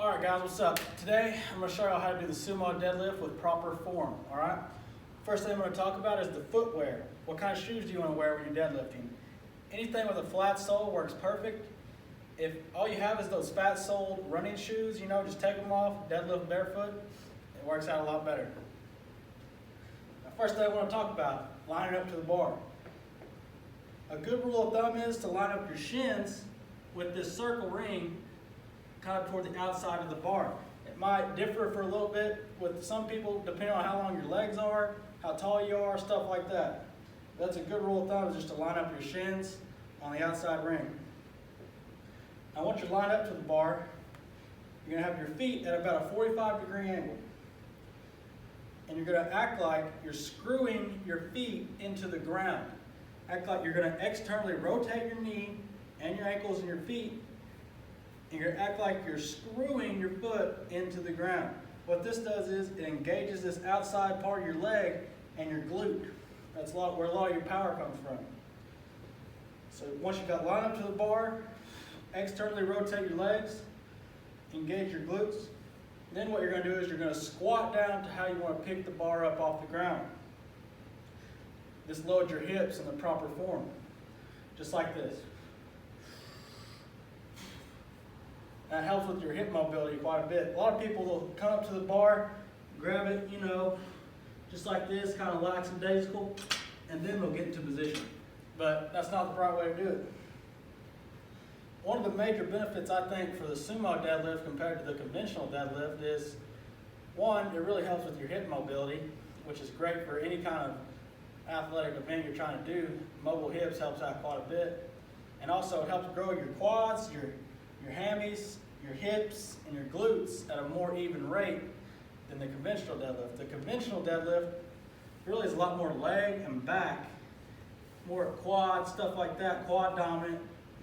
Alright guys, what's up? Today I'm going to show you how to do the sumo deadlift with proper form, alright? First thing I'm going to talk about is the footwear. What kind of shoes do you want to wear when you're deadlifting? Anything with a flat sole works perfect. If all you have is those fat soled running shoes, just take them off, deadlift barefoot, it works out a lot better. Now, first thing I want to talk about, lining up to the bar. A good rule of thumb is to line up your shins with this circle ring kind of toward the outside of the bar. It might differ for a little bit with some people depending on how long your legs are, how tall you are, stuff like that. That's a good rule of thumb, is just to line up your shins on the outside ring. Now once you line up to the bar, you're going to have your feet at about a 45-degree angle. And you're going to act like you're screwing your feet into the ground. Act like you're going to externally rotate your knee and your ankles and your feet, and you're going to act like you're screwing your foot into the ground. What this does is it engages this outside part of your leg and your glute. That's where a lot of your power comes from. So once you've got lined up to the bar, externally rotate your legs, engage your glutes. Then what you're going to do is you're going to squat down to how you want to pick the bar up off the ground. This loads your hips in the proper form, just like this. That helps with your hip mobility quite a bit. A lot of people will come up to the bar, grab it, just like this, kind of lackadaisical, and then they'll get into position. But that's not the right way to do it. One of the major benefits, I think, for the sumo deadlift compared to the conventional deadlift is, one, it really helps with your hip mobility, which is great for any kind of athletic event you're trying to do. Mobile hips helps out quite a bit. And also it helps grow your quads, your hammies, your hips, and your glutes at a more even rate than the conventional deadlift. The conventional deadlift really is a lot more leg and back, more quad, stuff like that, quad dominant,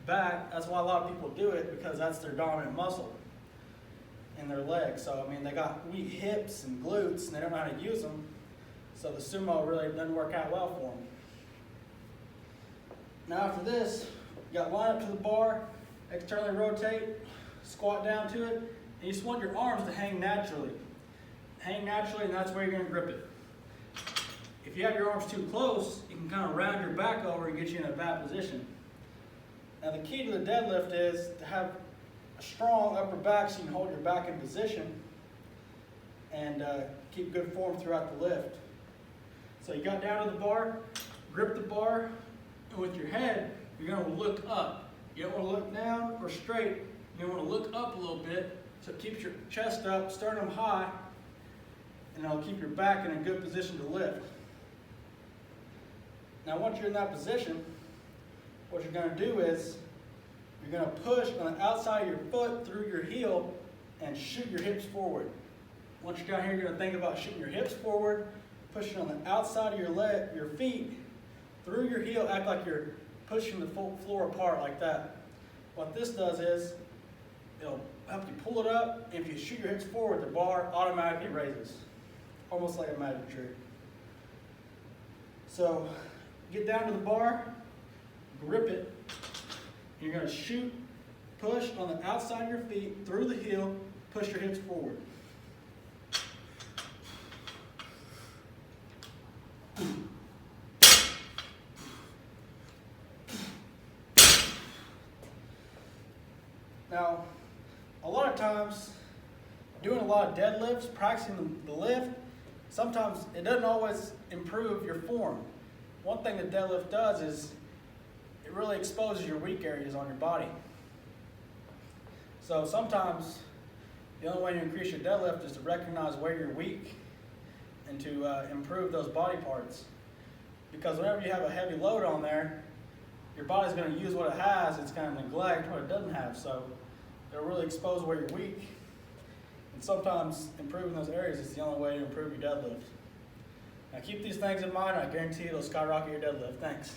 back. That's why a lot of people do it, because that's their dominant muscle in their legs. So, they got weak hips and glutes, and they don't know how to use them. So the sumo really doesn't work out well for them. Now after this, you got line up to the bar, externally rotate, squat down to it, and you just want your arms to hang naturally. Hang naturally, and that's where you're going to grip it. If you have your arms too close, you can kind of round your back over and get you in a bad position. Now the key to the deadlift is to have a strong upper back so you can hold your back in position and keep good form throughout the lift. So you got down to the bar, grip the bar, and with your head, you're going to look up. You don't want to look down or straight. You want to look up a little bit, so it keeps your chest up, sternum high, and it'll keep your back in a good position to lift. Now once you're in that position, what you're going to do is you're going to push on the outside of your foot through your heel and shoot your hips forward. Once you're down here, you're going to think about shooting your hips forward, pushing on the outside of your feet through your heel, act like you're pushing the floor apart like that. What this does is it'll help you pull it up. If you shoot your hips forward, the bar automatically raises, almost like a magic trick. So get down to the bar, grip it. You're going to shoot, push on the outside of your feet through the heel, push your hips forward. Now, a lot of times, doing a lot of deadlifts, practicing the lift, sometimes it doesn't always improve your form. One thing that deadlift does is it really exposes your weak areas on your body. So sometimes the only way to increase your deadlift is to recognize where you're weak and to improve those body parts. Because whenever you have a heavy load on there, your body's going to use what it has. It's going to neglect what it doesn't have. So it'll really expose where you're weak. And sometimes improving those areas is the only way to improve your deadlift. Now keep these things in mind, and I guarantee it'll skyrocket your deadlift. Thanks.